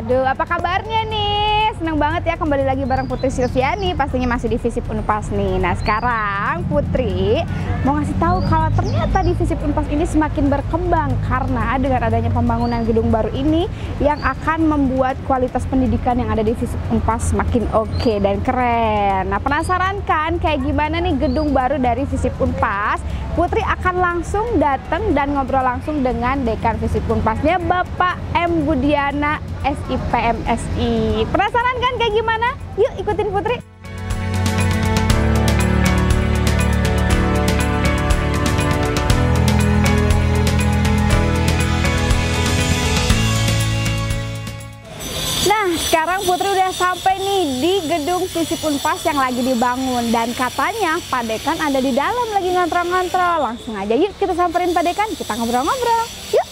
Aduh, apa kabarnya nih? Senang banget ya kembali lagi bareng Putri Silviani, pastinya masih di Visip Unpas nih. Nah sekarang Putri mau ngasih tahu kalau ternyata di Visip Unpas ini semakin berkembang karena dengan adanya pembangunan gedung baru ini yang akan membuat kualitas pendidikan yang ada di Visip Unpas semakin oke dan keren. Nah penasaran kan kayak gimana nih gedung baru dari Visip Unpas? Putri akan langsung datang dan ngobrol langsung dengan Dekan Visip Unpasnya Bapak M. Budiana SIPMSI. Penasaran kan kayak gimana? Yuk ikutin Putri. Nah, sekarang Putri udah sampai nih di gedung Visip Unpas yang lagi dibangun. Dan katanya Pak Dekan ada di dalam lagi ngontrol-ngontrol. Langsung aja yuk kita samperin Pak Dekan, kita ngobrol-ngobrol. Yuk!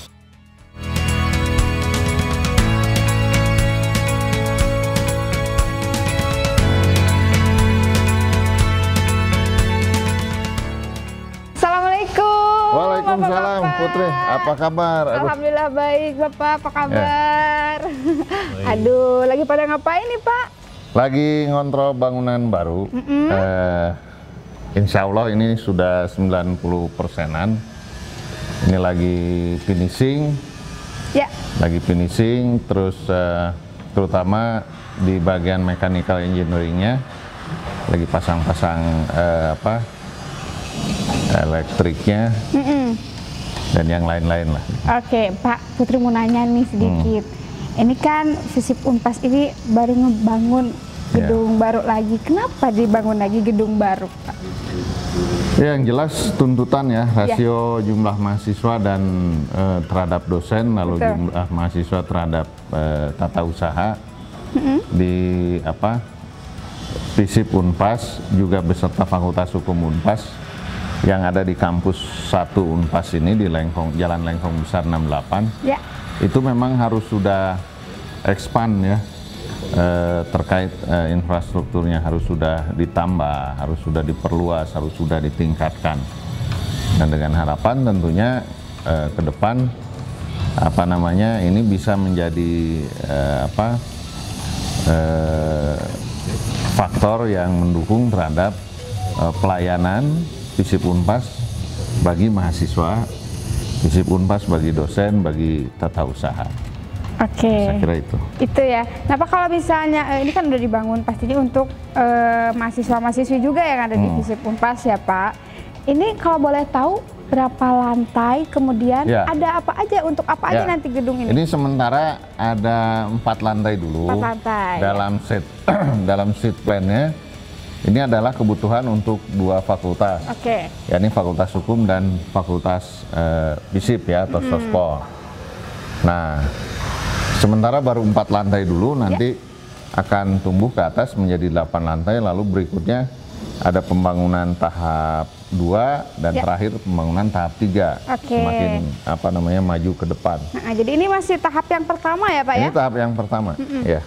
Assalamualaikum. Waalaikumsalam, Bapak-bapak. Putri. Apa kabar? Alhamdulillah baik, Bapak. Apa kabar? Aduh, lagi pada ngapain nih, Pak? Lagi ngontrol bangunan baru. Insya Allah ini sudah 90%-an. Ini lagi finishing. Ya. Lagi finishing, terus terutama di bagian mechanical engineering-nya lagi pasang-pasang elektriknya dan yang lain-lain lah. Oke, Pak, Putri mau nanya nih sedikit. Ini kan Visip Unpas ini baru ngebangun gedung baru lagi. Kenapa dibangun lagi gedung baru, Pak? Ya, yang jelas tuntutan ya, rasio jumlah mahasiswa dan terhadap dosen, lalu jumlah mahasiswa terhadap tata usaha di Visip Unpas juga beserta Fakultas Hukum Unpas yang ada di kampus 1 Unpas ini di Jalan Lengkong Besar 68. Ya. Itu memang harus sudah expand ya, terkait infrastrukturnya harus sudah ditambah, harus sudah diperluas, harus sudah ditingkatkan. Dan dengan harapan tentunya ke depan ini bisa menjadi faktor yang mendukung terhadap pelayanan Visip Unpas bagi mahasiswa, Visip Unpas bagi dosen, bagi tata usaha. Oke. Saya kira itu. Itu ya. Nah, Pak, kalau misalnya ini kan udah dibangun pastinya untuk mahasiswa-mahasiswi juga yang ada di Visip Unpas ya, Pak. Ini kalau boleh tahu berapa lantai, kemudian ada apa aja, untuk apa aja nanti gedung ini? Ini sementara ada 4 lantai dulu. 4 lantai. Dalam sheet plan-nya. Ini adalah kebutuhan untuk 2 fakultas, yakni Fakultas Hukum dan Fakultas Visip ya, atau Sospol. Nah, sementara baru 4 lantai dulu, nanti akan tumbuh ke atas menjadi 8 lantai, lalu berikutnya ada pembangunan tahap 2 dan terakhir pembangunan tahap 3. Semakin maju ke depan. Nah, jadi ini masih tahap yang pertama ya, Pak ya? Ini tahap yang pertama, ya.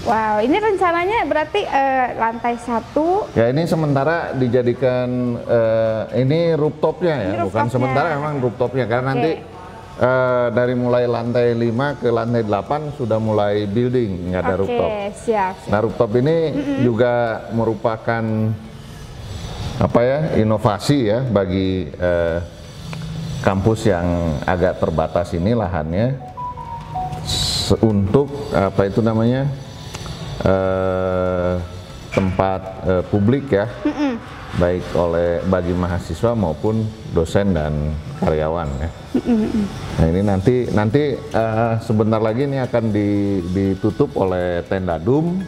Wow, ini rencananya berarti lantai 1. Ya, ini sementara dijadikan ini rooftopnya ya, bukan sementara, memang rooftopnya karena nanti dari mulai lantai 5 ke lantai 8 sudah mulai building, nggak ada rooftop. Siap. Nah, rooftop ini juga merupakan inovasi ya bagi kampus yang agak terbatas ini lahannya untuk tempat publik ya, baik bagi mahasiswa maupun dosen dan karyawan ya. Nah, ini nanti sebentar lagi ini akan ditutup oleh tenda dum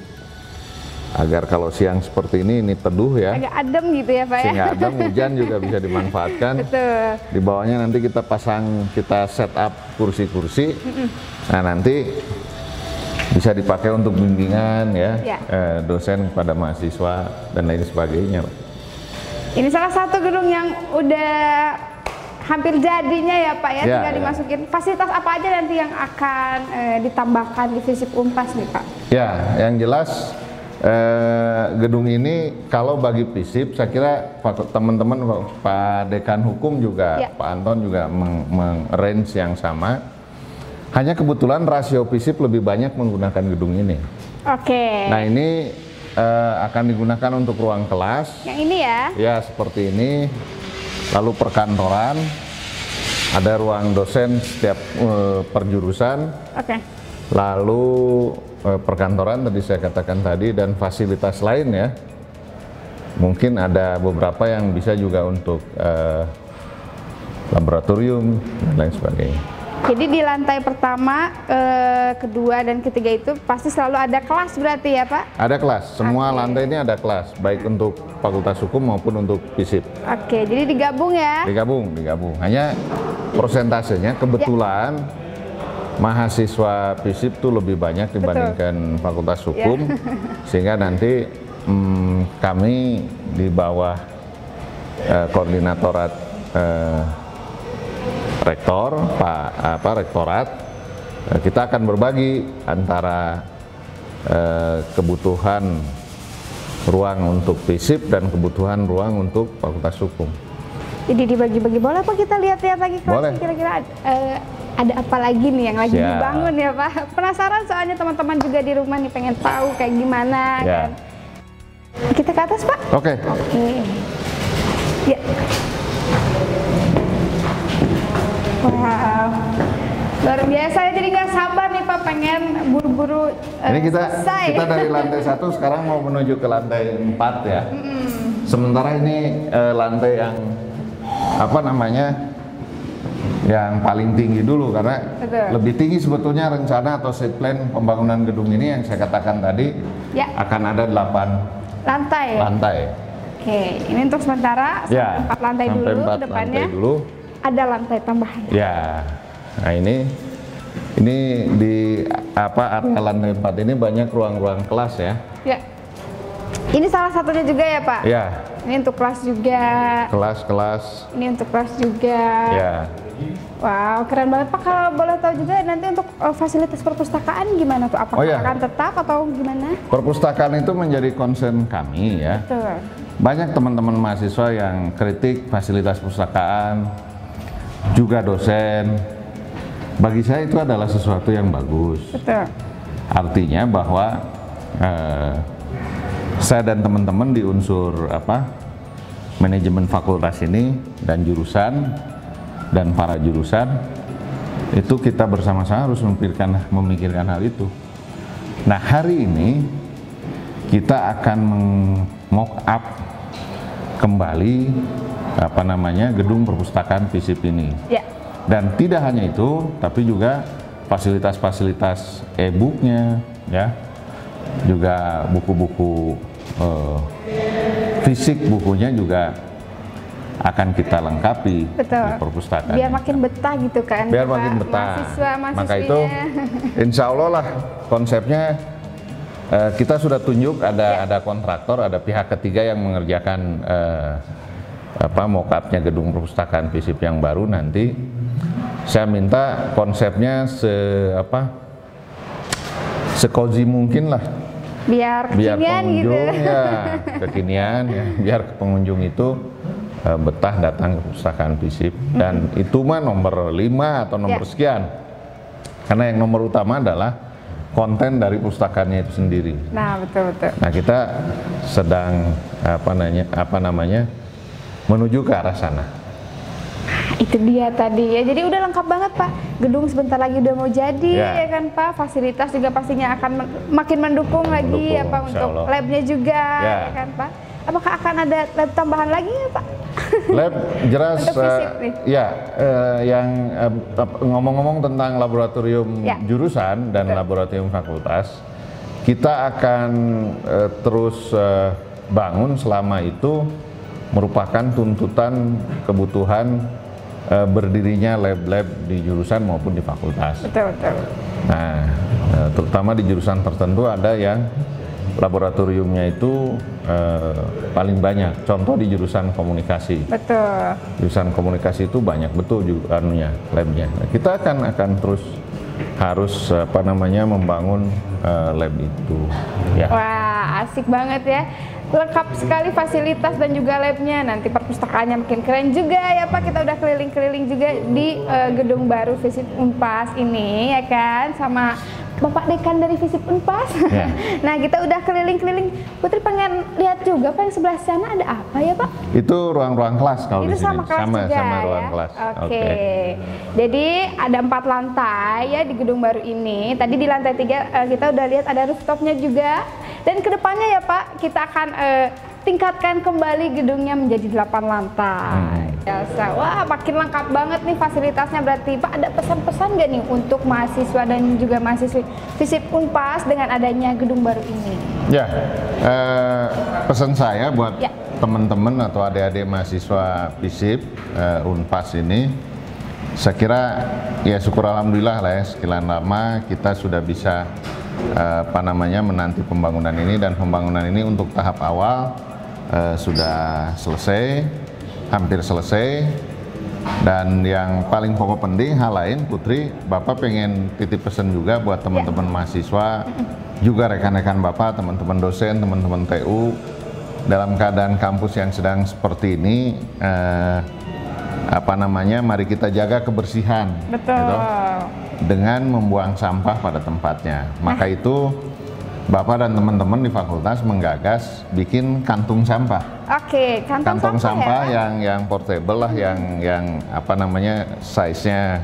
agar kalau siang seperti ini teduh ya. Agak adem gitu ya, Pak ya. Sehingga adem, hujan juga bisa dimanfaatkan. Betul. Di bawahnya nanti kita set up kursi-kursi. Nah, nanti bisa dipakai untuk bimbingan ya, dosen kepada mahasiswa dan lain sebagainya. Ini salah satu gedung yang udah hampir jadinya ya, Pak ya, tinggal dimasukin. Fasilitas apa aja nanti yang akan ditambahkan di Visip Unpas nih, Pak? Ya, yang jelas gedung ini kalau bagi Visip, saya kira teman-teman Pak Dekan Hukum juga, Pak Anton juga meng-range yang sama. Hanya kebetulan rasio FISIP lebih banyak menggunakan gedung ini. Oke. Nah ini akan digunakan untuk ruang kelas. Yang ini ya? Ya seperti ini. Lalu perkantoran, ada ruang dosen setiap perjurusan. Oke. Lalu perkantoran tadi saya katakan tadi, dan fasilitas lain ya. Mungkin ada beberapa yang bisa juga untuk laboratorium dan lain sebagainya. Jadi di lantai pertama, kedua, dan ketiga itu pasti selalu ada kelas berarti ya Pak? Ada kelas, semua lantai ini ada kelas, baik untuk Fakultas Hukum maupun untuk FISIP. Oke, jadi digabung ya? Digabung. Hanya persentasenya kebetulan mahasiswa FISIP itu lebih banyak dibandingkan Fakultas Hukum, sehingga nanti kami di bawah koordinatorat rektor, rektorat, kita akan berbagi antara kebutuhan ruang untuk FISIP dan kebutuhan ruang untuk Fakultas Hukum. Jadi dibagi-bagi, boleh Pak kita lihat-lihat lagi kelasnya, kira-kira ada apa lagi nih yang lagi dibangun ya Pak? Penasaran soalnya teman-teman juga di rumah nih pengen tahu kayak gimana kan. Kita ke atas Pak? Oke. Ya. Wow, luar biasa ya, jadi nggak sabar nih Pak, pengen buru-buru ini selesai. Kita dari lantai 1 sekarang mau menuju ke lantai 4 ya. Sementara ini lantai yang yang paling tinggi dulu, karena lebih tinggi sebetulnya rencana atau set plan pembangunan gedung ini yang saya katakan tadi akan ada 8 lantai. Oke, ini untuk sementara 4 lantai dulu, 4 depannya lantai dulu. Ada lantai tambahan. Ya, nah ini di area lantai 4 ini banyak ruang-ruang kelas ya. Ya. Ini salah satunya juga ya Pak? Ya. Ini untuk kelas juga. Kelas. Ini untuk kelas juga. Ya. Wow, keren banget Pak. Kalau boleh tahu juga nanti untuk fasilitas perpustakaan gimana tuh? Apakah akan tetap atau gimana? Perpustakaan itu menjadi concern kami ya. Betul. Banyak teman-teman mahasiswa yang kritik fasilitas perpustakaan, juga dosen. Bagi saya itu adalah sesuatu yang bagus. Betul. Artinya bahwa saya dan teman-teman di unsur manajemen fakultas ini dan jurusan dan para jurusan itu kita bersama-sama harus memikirkan hal itu. Nah, hari ini kita akan mock up kembali gedung perpustakaan FISIP ini. Ya. Dan tidak hanya itu, tapi juga fasilitas-fasilitas e-booknya, ya, juga buku-buku fisik bukunya juga akan kita lengkapi. Betul. Di perpustakaan. Biar makin betah gitu kan. Biar makin betah. Maka itu, insya Allah lah konsepnya. Kita sudah tunjuk ada kontraktor, ada pihak ketiga yang mengerjakan mock-up-nya gedung perpustakaan FISIP yang baru nanti. Saya minta konsepnya se-cozy mungkin lah. Biar pengunjung kekinian ya, biar pengunjung itu betah datang ke perpustakaan FISIP. Dan itu mah nomor 5 atau nomor sekian. Karena yang nomor utama adalah konten dari pustakaannya itu sendiri. Nah, betul. Nah, kita sedang menuju ke arah sana. Itu dia tadi ya, jadi udah lengkap banget Pak. Gedung sebentar lagi udah mau jadi ya kan Pak. Fasilitas juga pastinya akan makin mendukung lagi ya Pak, untuk labnya juga ya kan Pak. Apakah akan ada lab tambahan lagi ya Pak? Lab jelas yang ngomong-ngomong tentang laboratorium jurusan dan laboratorium fakultas, kita akan terus bangun selama itu merupakan tuntutan kebutuhan berdirinya lab-lab di jurusan maupun di fakultas. Betul. Nah, terutama di jurusan tertentu ada yang laboratoriumnya itu paling banyak. Contoh di jurusan komunikasi. Betul. Jurusan komunikasi itu banyak betul juga labnya. Nah, kita akan terus harus membangun lab itu. Ya. Wah, asik banget ya. lengkap sekali fasilitas dan juga labnya. Nanti perpustakaannya makin keren juga ya Pak. Kita udah keliling-keliling juga di gedung baru Visip Unpas ini ya kan, sama Bapak Dekan dari Visip Unpas. Yeah. Nah kita udah keliling-keliling. Putri pengen lihat juga Pak yang sebelah sana ada apa ya Pak? Itu ruang-ruang kelas kalau di sini. Sama kelas juga sama ya? ruang kelas. Oke. Jadi ada 4 lantai ya di gedung baru ini. Tadi di lantai 3 kita udah lihat ada rooftopnya juga. Dan kedepannya ya Pak kita akan tingkatkan kembali gedungnya menjadi 8 lantai. Wah makin lengkap banget nih fasilitasnya. Berarti Pak ada pesan-pesan nggak nih untuk mahasiswa dan juga mahasiswi Visip Unpas dengan adanya gedung baru ini? Ya, pesan saya buat teman-teman atau adik-adik mahasiswa Visip Unpas ini, saya kira ya syukur alhamdulillah lah ya, sekian lama kita sudah bisa menanti pembangunan ini, dan pembangunan ini untuk tahap awal sudah selesai, hampir selesai. Dan yang paling pokok penting hal lain, Putri, Bapak pengen titip pesan juga buat teman-teman mahasiswa, juga rekan-rekan Bapak, teman-teman dosen, teman-teman TU, dalam keadaan kampus yang sedang seperti ini, mari kita jaga kebersihan. Betul. Gitu, dengan membuang sampah pada tempatnya. Maka itu Bapak dan teman-teman di fakultas menggagas bikin kantung sampah. Oke, kantong sampah ya? yang portable lah, yang size-nya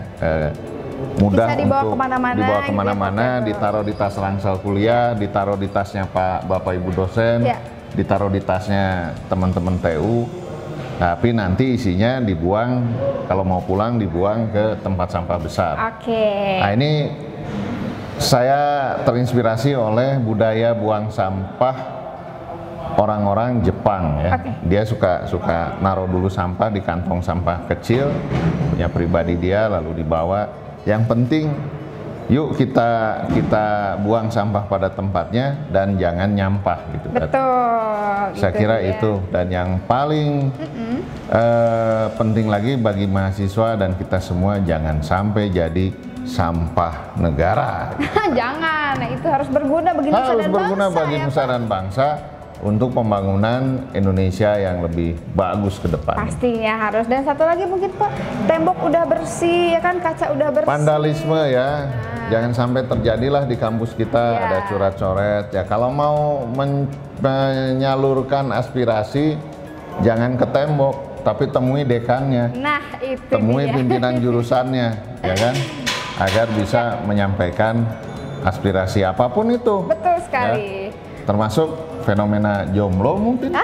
mudah bisa dibawa untuk dibawa kemana-mana, ditaruh di tas ransel kuliah, ditaruh di tasnya Bapak Ibu dosen, ditaruh di tasnya teman-teman TU. Tapi nanti isinya dibuang, kalau mau pulang dibuang ke tempat sampah besar. Oke. Nah ini saya terinspirasi oleh budaya buang sampah orang-orang Jepang ya. Dia suka naruh dulu sampah di kantong sampah kecil punya pribadi dia, lalu dibawa. Yang penting yuk kita buang sampah pada tempatnya dan jangan nyampah gitu. Betul. Saya kira itu. Dan yang paling penting lagi bagi mahasiswa dan kita semua, jangan sampai jadi sampah negara. Jangan, nah itu harus berguna bagi nusa dan bangsa. Harus berguna bagi nusa dan bangsa untuk pembangunan Indonesia yang lebih bagus ke depan. Pastinya harus. Dan satu lagi mungkin Pak, tembok udah bersih ya kan, kaca udah bersih. Vandalisme ya, jangan sampai terjadilah di kampus kita ada coret-coret ya. Kalau mau menyalurkan aspirasi, jangan ke tembok, tapi temui dekannya. Nah itu temui dia. Pimpinan jurusannya, ya kan, agar bisa menyampaikan aspirasi apapun itu. Betul sekali. Ya, termasuk fenomena jomblo mungkin.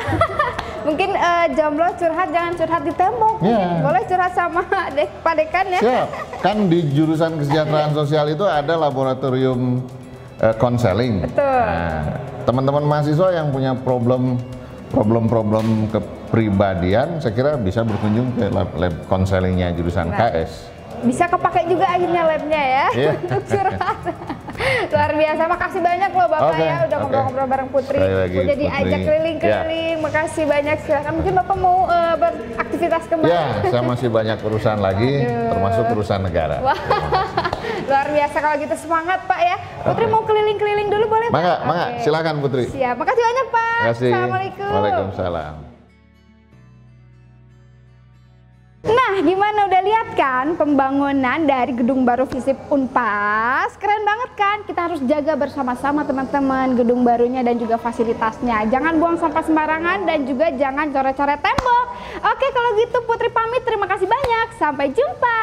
Mungkin jomblo curhat, jangan curhat di tembok. Boleh curhat sama Pak Dekan ya. Siap. Kan di jurusan kesejahteraan sosial itu ada laboratorium konseling. Betul. Nah, teman-teman mahasiswa yang punya problem kepribadian, saya kira bisa berkunjung ke lab konselingnya jurusan KS. Bisa kepake juga akhirnya labnya ya, untuk curhat. Luar biasa, makasih banyak loh Bapak ya udah ngobrol-ngobrol bareng Putri. Udah diajak keliling-keliling, makasih banyak. Silakan, mungkin Bapak mau beraktivitas kembali. Ya, saya masih banyak urusan lagi, termasuk urusan negara. Wah. Luar biasa, kalau gitu semangat Pak ya. Putri mau keliling-keliling dulu boleh Pak? Mangga, silakan Putri. Siap, makasih banyak Pak. Assalamualaikum. Waalaikumsalam. Nah, gimana, udah lihat kan pembangunan dari gedung baru Visip Unpas? Keren banget kan? Kita harus jaga bersama-sama teman-teman gedung barunya dan juga fasilitasnya. Jangan buang sampah sembarangan dan juga jangan coret-coret tembok. Oke, kalau gitu Putri pamit. Terima kasih banyak. Sampai jumpa.